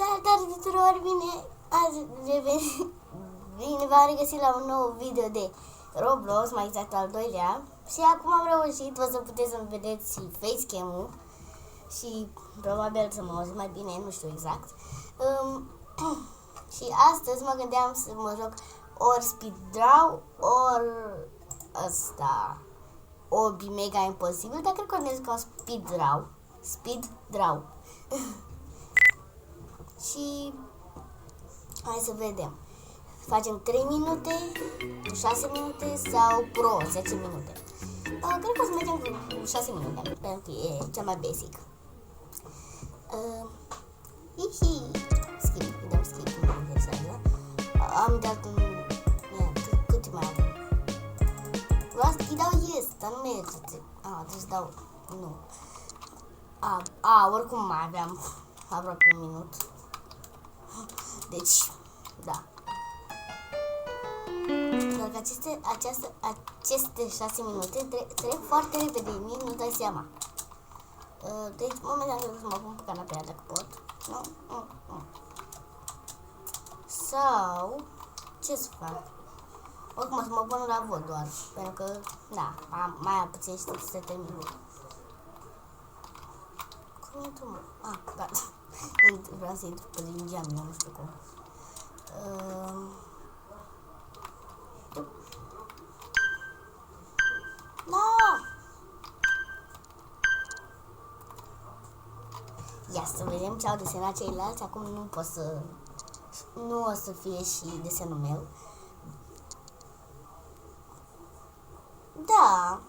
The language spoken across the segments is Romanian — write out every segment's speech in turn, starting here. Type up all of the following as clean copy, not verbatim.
Salutare tuturor, bine v-am regăsit la un nou video de Roblox, mai exact al doilea. Și acum am reușit, o să puteți să-mi vedeți și facecam-ul și probabil să mă auziți mai bine, nu știu exact. Și astăzi mă gândeam să mă joc ori Speed Draw, ori ăsta, Obi Mega Imposibil, dar cred că ne jucăm Speed Draw. Și hai să vedem. Facem 3 minute, 6 minute sau Pro 10 minute. Cred că o să mergem cu 6 minute, pentru că e cea mai basic. Skip, îi dau skip, nu mă interesează. Am dat un... cât mai avem? Vreau să-i dau yes, dar nu merge. Trebuie să dau... Nu. Oricum mai aveam aproape un minut. Deci, da. Doar că aceste 6 minute trec foarte repede, nici nu dai seama. Deci, momentan trebuie să mă pun pe canapea dacă pot. Nu. Sau, ce să fac? Oricum o să mă pun la vot doar, pentru că, da, mai puțin și să termin. Cum intru, mă? Gata. Vreau să intru pe din geam, nu știu cum. Ia să vedem ce au desenat ceilalți. Acum nu o să fie și desenul meu. Da,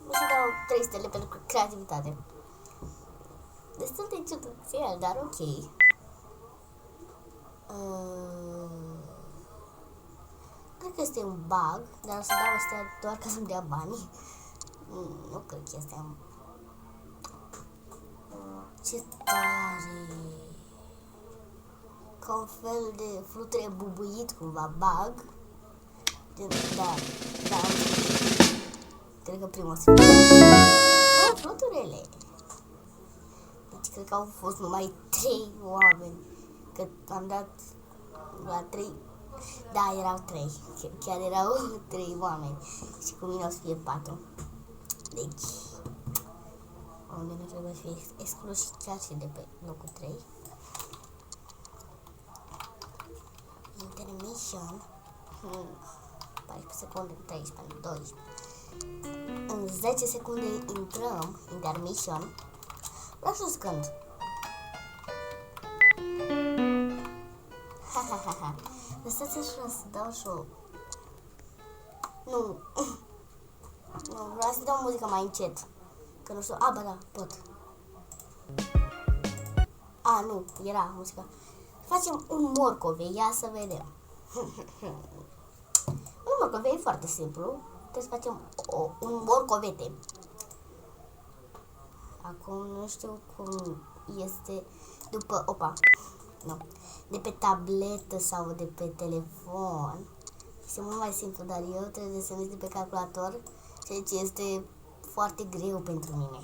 o să dau 3 stele pentru creativitate. Destul de ciudățel, dar ok. Cred că este un bug, dar o să dau astea doar ca să-mi dea banii. Nu cred că este un... Ce tare! Ca un fel de fluture bubuit, cumva, bug. Da. Cred că primul o să fie. Fluturele! Deci cred că au fost numai 3 oameni. Că am dat la 3. Da, erau 3. Chiar erau 3 oameni. Și cu mine o să fie 4. Deci, unde nu trebuie să fie exclus și chiar și de pe locul 3. Intermission. 14 secunde, 13, 12. În 10 secunde intrăm. Intermission. Vreau să scând. Lăsați așa să dau și o... Nu, vreau să dau muzică mai încet. Că nu știu... Ba da, pot. Nu, era muzica. Facem un morcovei, ia să vedem. Un morcovei e foarte simplu. Trebuie să facem un morcovete. Acum nu știu cum este după... De pe tabletă sau de pe telefon. Este mult mai simplu, dar eu trebuie să desenez de pe calculator, ceea ce este foarte greu pentru mine.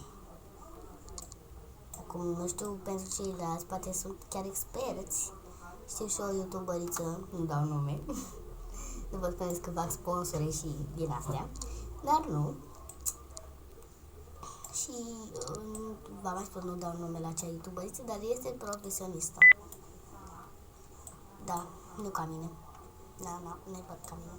Acum nu știu pentru ceilalți, poate sunt chiar experți. Știu și o youtuberiță, nu dau nume. Nu vă spuneți că fac sponsore și din astea, dar nu. Și v-am mai spus, nu dau nume la acea youtuberiță, dar este profesionistă. Da, nu ca mine. Nu-i văd ca mine.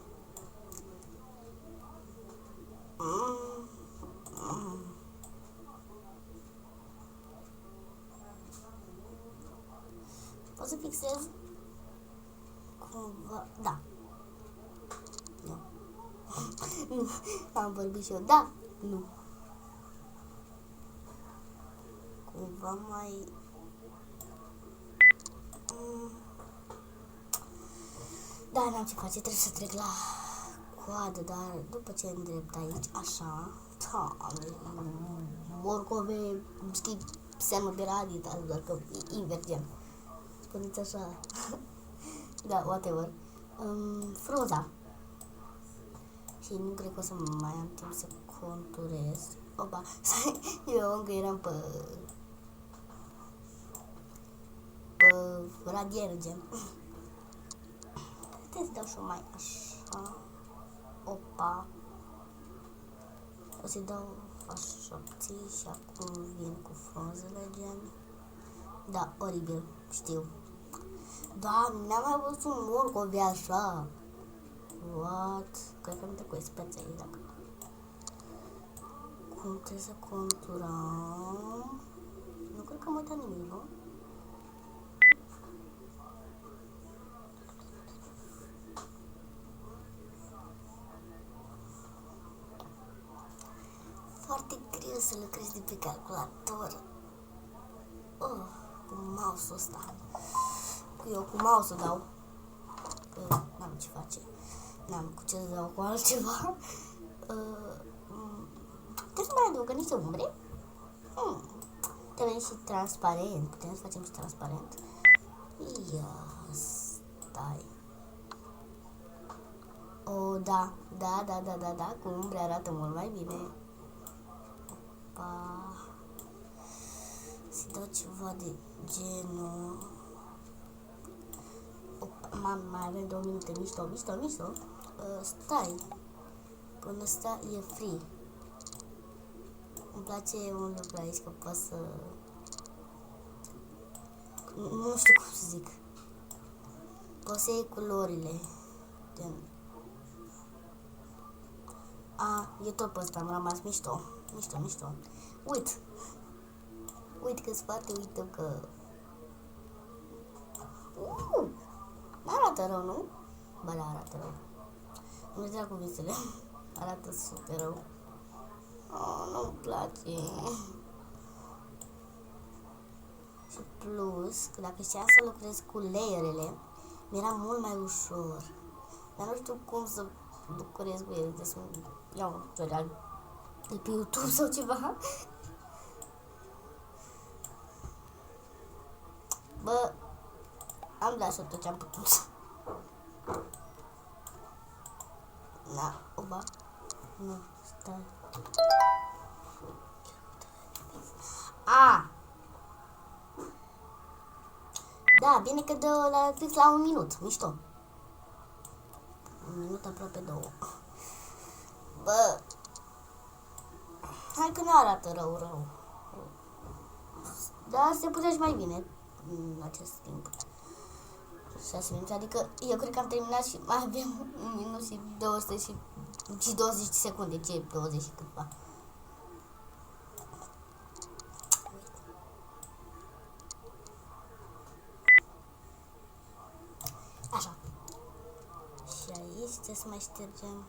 Pot să fixez cumva... Da. Nu. Nu. Am vorbit și eu. Da. Nu. Cumva mai... Da, n-am ce face, trebuie să trec la coadă, dar după ce îndrept aici, așa, morcove, știi, semnul de radii, doar că e invergent. Spuneți așa. Da, whatever. Frunza. Și nu cred că o să mai am timp să conturez. Opa, eu încă eram pe radiere, gen. Puteți să dau și mai așa. Opa. O să-i dau așa opții și acum vin cu frunzele, gen. Da, oribil, știu. Doamne, n-am mai văzut un morcov așa. What? Cred că mi trebuie spețe aici, dacă... Cum trebuie să conturăm? Nu cred că am uitat nimic, nu? Foarte greu să lucrezi de pe calculator. Cu mouse-ul ăsta. Eu cu mouse-ul dau. Că n-am ce face. N-am cu ce să dau cu altceva. Trebuie să mai adăugă niște umbre. Trebuie și transparent. Putem să facem și transparent. Ia, stai. Da. Cu umbre arată mult mai bine. Opa. Să dau ceva de genul. Opa, mai avem 2 minute. Mișto. Stai. Până ăsta e free. Îmi place un lucru aici, că pot să... Nu știu cum să zic. Poți să iei culorile. Gen... E tot pe ăsta, am rămas mișto. Uite că-s foarte, uite că... N-arată rău, nu? Ba, da, arată rău. Nu-ți dea cuvintele. Arată super rău. Nu-mi place. Și plus, că dacă știam să lucrez cu layerele, mi-era mult mai ușor. Dar nu știu cum să lucrez cu ele. Deci să iau un tutorial de pe YouTube sau ceva. Bă, am dat tot ce am putut. Oba. Nu, stai. Da, bine că dă la fix la 1 minut, mișto. 1 minut, aproape 2. Bă, hai că nu arată rău. Dar se putea și mai bine în acest timp. 6 minute, adică eu cred că am terminat și mai avem 1 minut și 200 și 20 de secunde, ce 20 și câtva. Așa. Și aici trebuie să mai ștergem.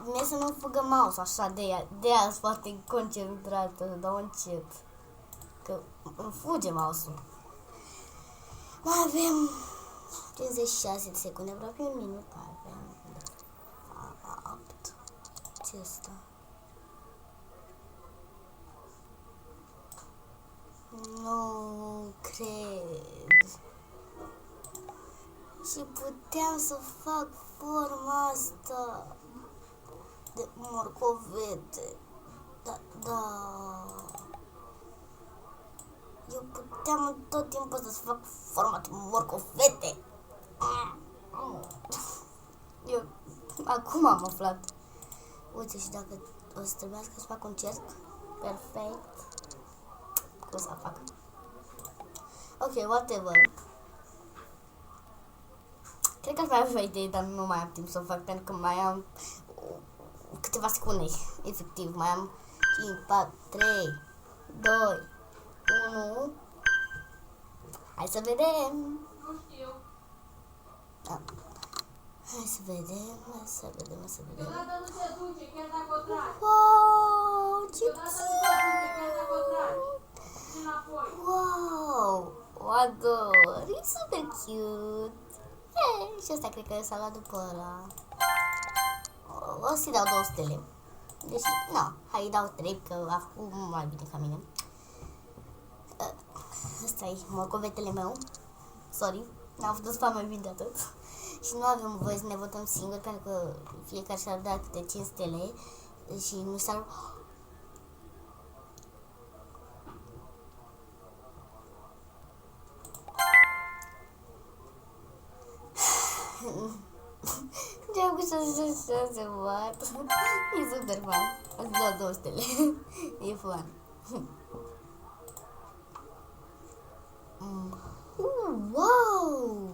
Mie să nu fugă mouse așa, de aia sunt foarte concentrată, dau încet. Că îmi fuge mouse-ul. Mai avem 56 de secunde, aproape 1 minut avem. 8. Ce asta? Nu cred. Și puteam să fac forma asta de morcovete. Da. Eu puteam tot timpul să fac forma de morcovete. Eu acum am aflat. Uite, și dacă o să trebuiască să fac un cerc perfect, cum să fac? Ok, whatever. Cred că aș mai avea idei, dar nu mai am timp să o fac, pentru că mai am câteva secunde, efectiv. Mai am 5, 4, 3, 2, 1. Hai să vedem. Nu știu. Hai să vedem. Deodată nu se duce, chiar dacă o tragi. Wow, ce Deodată nu se duce, chiar dacă o tragi. Și înapoi. wow, o ador, e super cute. Și asta cred că s-a luat după ăla. O să-i dau 2 stele. Deși, nu, hai, îi dau 3, că a făcut mai bine ca mine. Ăsta e morcovetele meu. Sorry, n-am putut să fac mai bine de atât. Și nu avem voie să ne votăm singuri, pentru că fiecare și-ar da câte 5 stele. Și nu s-ar... Geam cu 66 watt. E super fan. Ați dat 2 stele. E fan. Wow!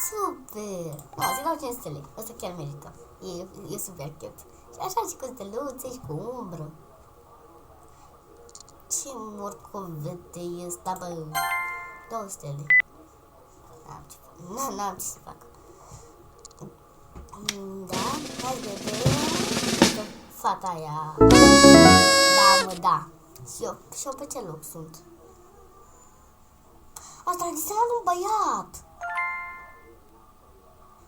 Super! Ți dau 5 stele. Asta chiar merită. E super cute. Și așa și cu steluțe și cu umbră. Ce morcovete e ăsta, bă? 2 stele. N-am ce să fac. Da, hai vedem. Fata aia. Da, mă, da. Și eu pe ce loc sunt? Asta este un băiat.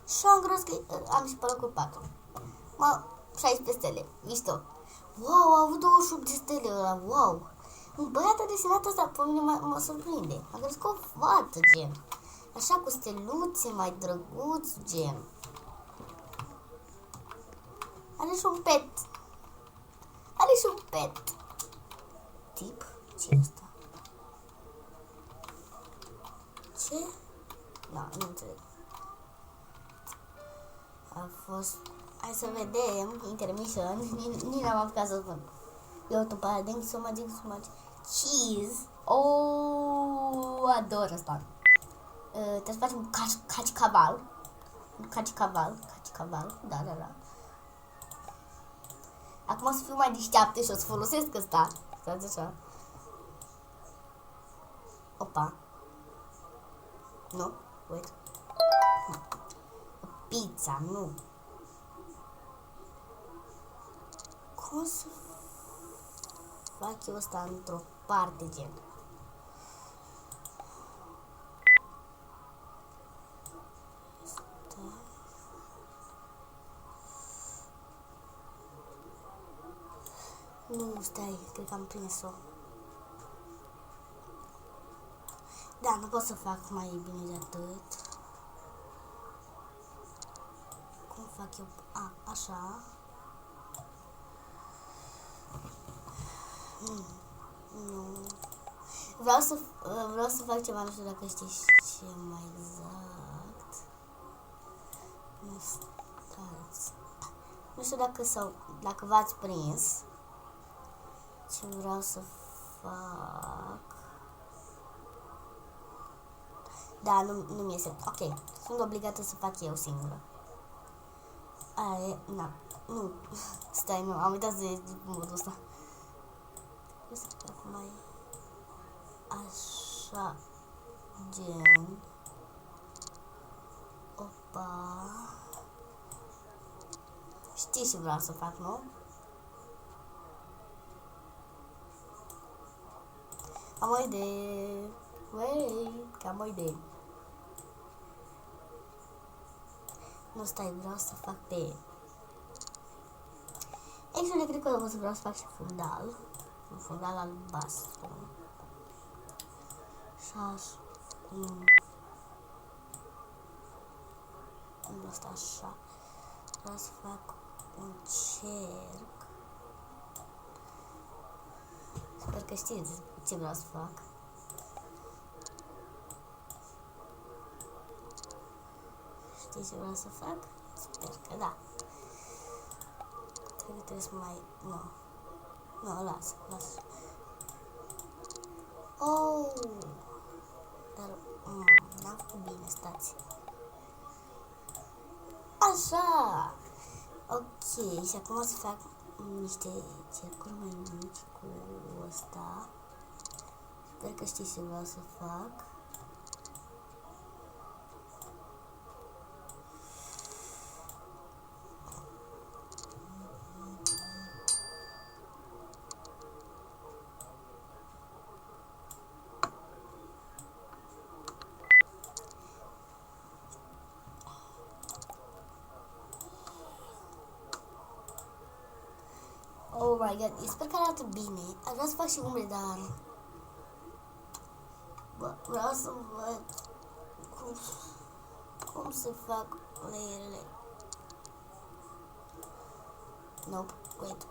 Și am gros că am și pe locul 4. 16 stele. Mișto. Wow, a avut 28 de stele ăla. Wow. Un băiat a desenat asta, pe mine mă surprinde. A crezut că o fată, gen. Așa cu steluțe, mai drăguț, gen. Are și un pet. Are și un pet. Tip? Ce e asta? Ce? Da, nu înțeleg. A fost... Hai să vedem. Intermission. Nici n-am apucat să spun. Eu după aia, thank you so much, thank you so much. Cheese. Oh, ador asta. Trebuie să facem caci-caval. Caci-caval. Da. Acum o să fiu mai deșteaptă și o să folosesc ăsta. Stați așa. Opa. Nu, wait. Pizza, nu. Cum să fac eu asta într-o parte, gen? Nu, stai, cred că am prins-o. Da, nu pot să fac mai bine de atât. Cum fac eu? Așa. Nu. Vreau să fac ceva, nu știu dacă știi ce mai exact. Nu știu dacă v-ați prins ce vreau să fac. Da, nu-mi iese. Ok, sunt obligată să fac eu singură. Aia e, nu, stai, nu, am uitat de modul ăsta. Trebuie să fac mai așa, gen. Opa. Știi ce vreau să fac, nu? Am o idee. Am o idee. Nu, stai, vreau să fac pe... Actually, cred că o să vreau să fac și fundal. Un fundal albastru. Și asta așa. Vreau să fac un cerc. Sper că știți ce vreau să fac. Știți ce vreau să fac? Sper că da. Cred că trebuie să mai... Nu, las. Oh! Dar... n-am făcut bine, stați. Așa! Ok, și acum o să fac niște cercuri mai mici cu ăsta. Sper că știți ce vreau să fac. Oh my god, sper că arată bine. Aș vrea să fac și umbre, dar... Vreau să văd cum să fac layerele. Nope, wait.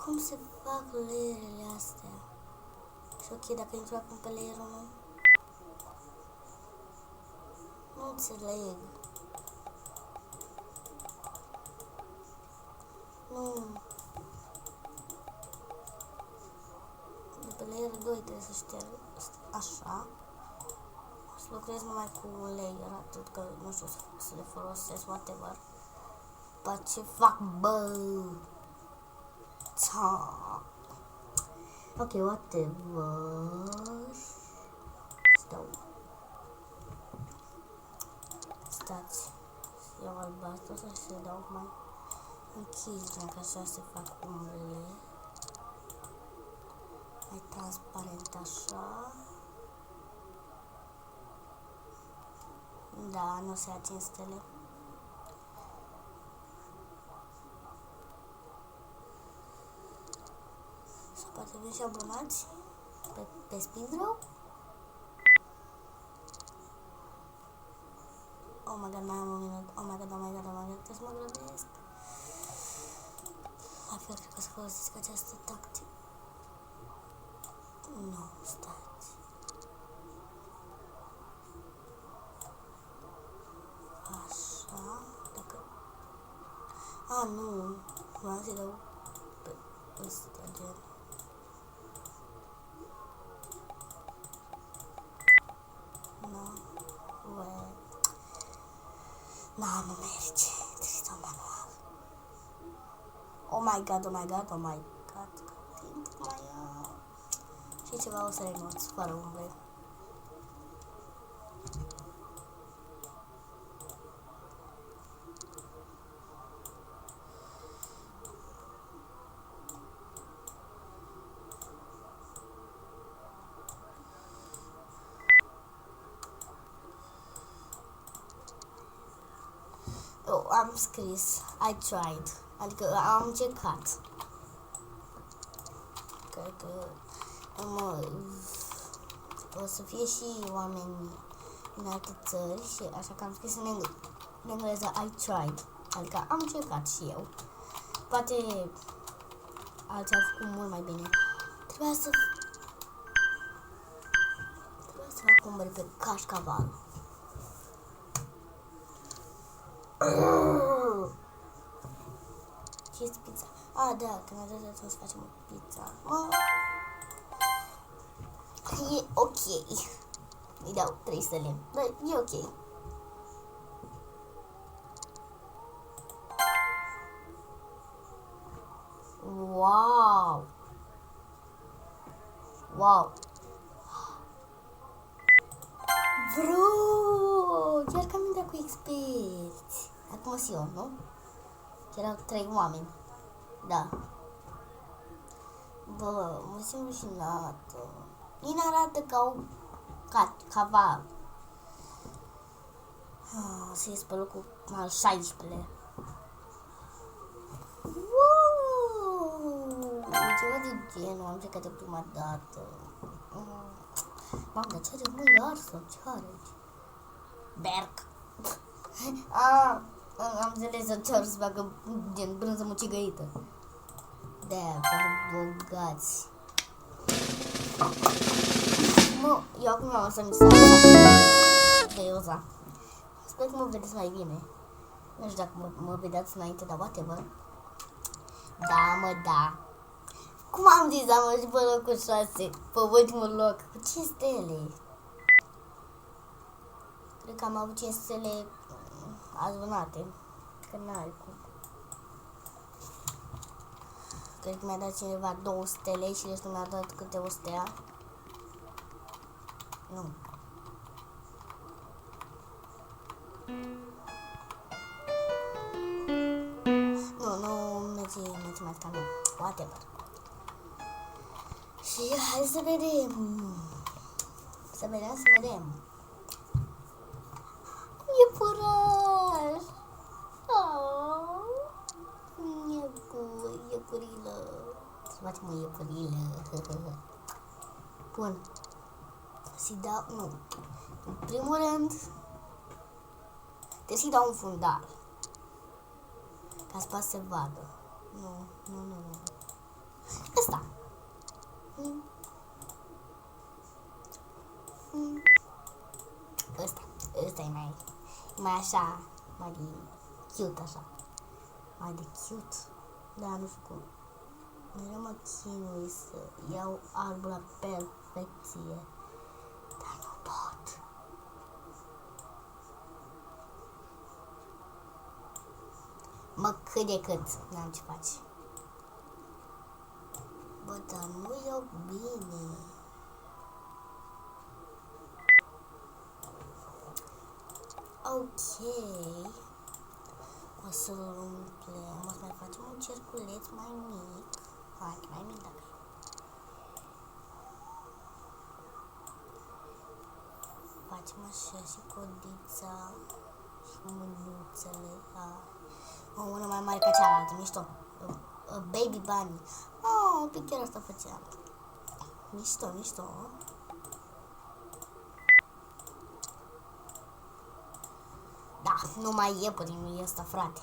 Cum să fac layerele astea? Și ok, dacă intru acum pe layerul 1. înțeleg. Nu. De pe layer 2 trebuie să șterg așa. Să lucrez numai cu un layer, atât că nu știu să le folosesc, whatever. Dar ce fac, bă? Ok, whatever. Stau. Stați. Să iau albastru să se dau mai închis, că așa se fac umbrele. Mai transparent așa. Da, nu se ating stele. Sau poate vin și abonați pe Speedrow? Oh my god, mai am un minut. Oh my god, trebuie să mă grăbesc. La fel, cred că să folosesc această tactică. Nu, stați. Așa, dacă... A, nu, vreau să-i dau pe ăstea, gen. Nu, uite. Nu merge, trebuie să dau manual. Oh my god, cât timp mai am. Și ceva o să renunț, fără umbre. Oh, am scris, I tried, adică am încercat. Cred că o să fie și oameni din alte țări și așa că am scris în engleză I tried, adică am încercat și eu. Poate alții au făcut mult mai bine. Trebuia să fac umbre pe cașcaval. Ce este pizza? Ah, da, când ne dă să facem pizza. E ok. Îi dau 3 stele. Dar e ok. Wow! Wow! Bro! Chiar că am intrat cu experți. Acum și eu, nu? Erau 3 oameni. Da. Bă, mă simt rușinată. Mine arată ca caval. Să ies pe locul al 16-lea. Wow! Ceva de genul, am plecat de prima dată. Mamă, dar ce are, mă, iar ce are aici? Berc. Am înțeles să cer să facă gen brânză mucigăită. De-aia, pentru bogați. Mă, eu acum am să-mi salva de Ioza. Sper că mă vedeți mai bine. Nu știu dacă mă vedeați înainte, dar whatever. Da, mă, da. Cum am zis, am ajuns pe locul 6, pe ultimul loc, cu 5 stele. Cred că am avut 5 stele adunate, că n-are cum. Cred că mi-a dat cineva 2 stele și restul mi-a dat câte o stea. Nu. Nu merge matematica, nu. Whatever. Și hai să vedem. Să vedem. Iepuraș! Oh, iepurilă. Să facem o iepurilă. Bun. Să-i dau, nu. În primul rând, trebuie să-i dau un fundal. Ca să poată să vadă. Nu. Ăsta. Ăsta e mai mai așa, mai de cute așa. Mai de cute. Da, nu știu cum. Mereu mă chinui să iau albul la perfecție. Dar nu pot. Mă, cât de cât. N-am ce face. Bă, dar nu iau bine. Ok. O să-l umplem. O să mai facem un cerculeț mai mic. Hai, mai mic dacă e. Facem așa și codița și mânuțele. O, una mai mare ca cealaltă, mișto. Baby bunny. Oh, un pic chiar asta făceam. Mișto, mișto. Da, nu mai e prin ăsta, frate.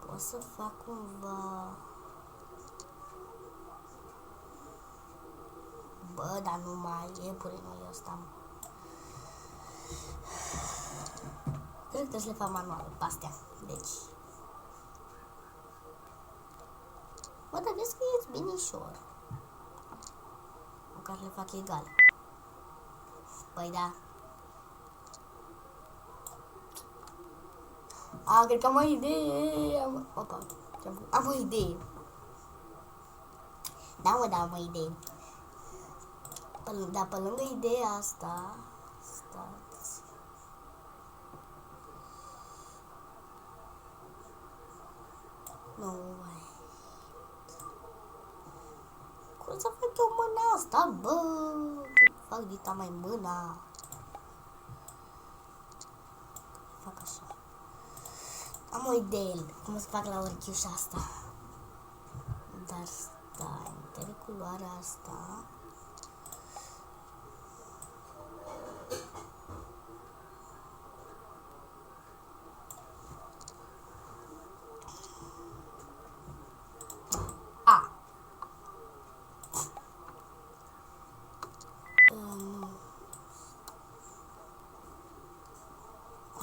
Pot să fac cumva... Bă, dar nu mai e prin ăsta. Cred că trebuie să le fac manual pe astea. Deci... Bă, dar vezi că e binișor. Măcar le fac egal. Păi da. Cred că am o idee. Opa, am o idee. Da, mă, da, am o idee. Dar pe lângă ideea asta... Stați... Nu, mai... Cum să fac eu mâna asta, bă? Fac dita mai mâna. Fac așa. Am o idee cum să fac la orchiușa asta. Dar stai, trebuie culoarea asta.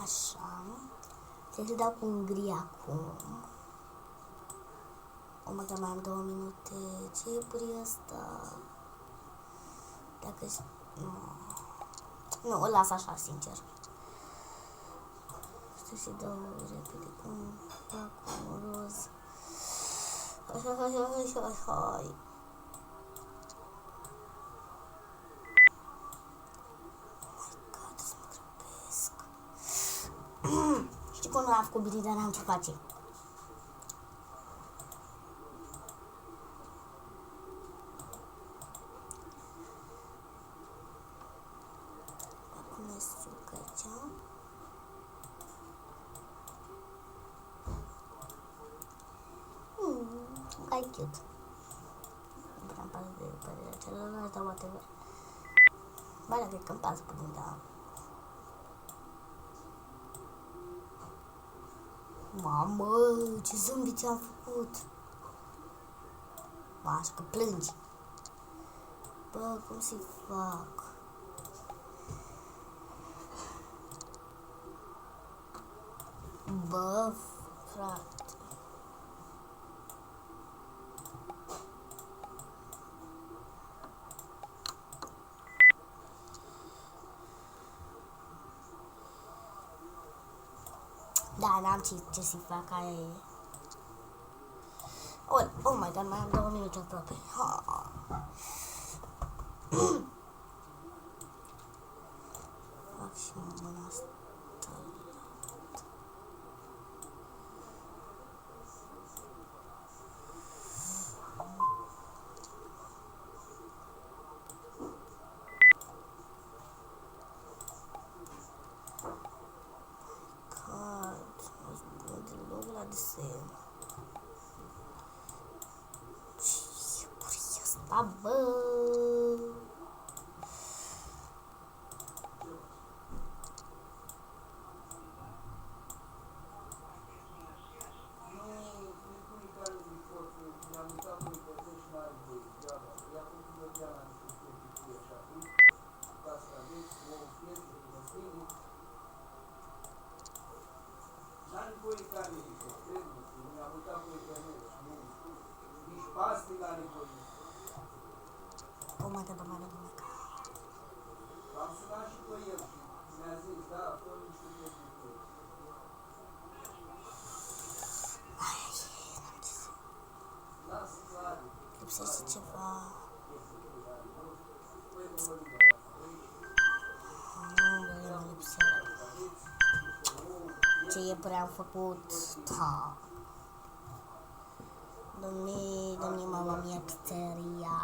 Așa. Trebuie să dau cu un gri acum. O, mă, mai am 2 minute. Ce e puri asta? Dacă... Nu, o las așa, sincer. Știu și dau repede cum fac un roz. Hai. Știi cum nu am făcut bine, dar n-am ce face. Acum e sucăcea. Ai cute. Nu prea îmi pasă de părerea celălalt, dar whatever. Ba, da, cred că îmi pasă până, da. Mamă, ce zâmbit ți-am făcut. Bă, așa că plângi. Bă, cum să-i fac? Bă, frate. Da, n-am ce să fac, aia e. Oh my god, mai am 2 minute aproape. Fac și mâna asta. Desen. Ce puri asta, bă? mare bunica. Am sunat și pe el și mi-a zis, da, fă niște chestii. Lasă, Zari. Lipsește ceva. Nu mă lipsește. Ce iepure am făcut? Da. Domne, mama mia, pizzeria.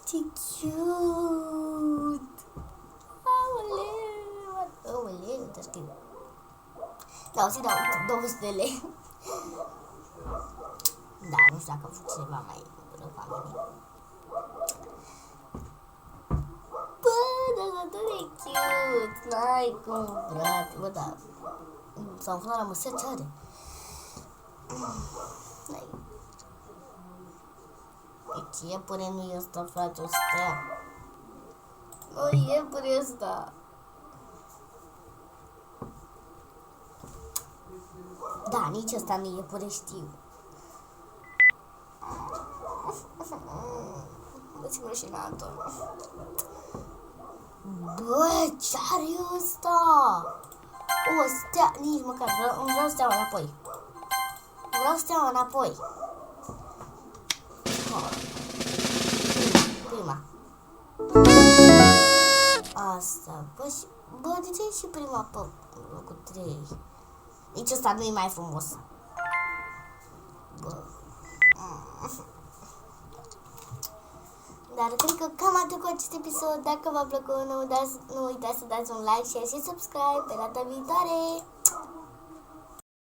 Ce cute! Aoleu, te știu. Da, o să-i dau 200 de lei. Da, nu știu dacă am făcut ceva mai rău ca mine. Bă, dar atât de cute! N-ai cum, frate. Bă, da. S-a umflat la măsări, ce are? Deci iepure nu e ăsta, frate, o stea. Nu, iepure e ăsta. Da, nici ăsta nu e iepure, știu. Bă-ți rușinatul. Bă, ce are ăsta? O stea, nici măcar, vreau steaua înapoi. Vreau steaua înapoi. Prima. Asta, bă, de ce e și prima pe locul 3? Nici ăsta nu e mai frumos. Bă. Dar cred că cam atât cu acest episod. Dacă v-a plăcut, nu uitați să dați un like, share și subscribe. Pe data viitoare!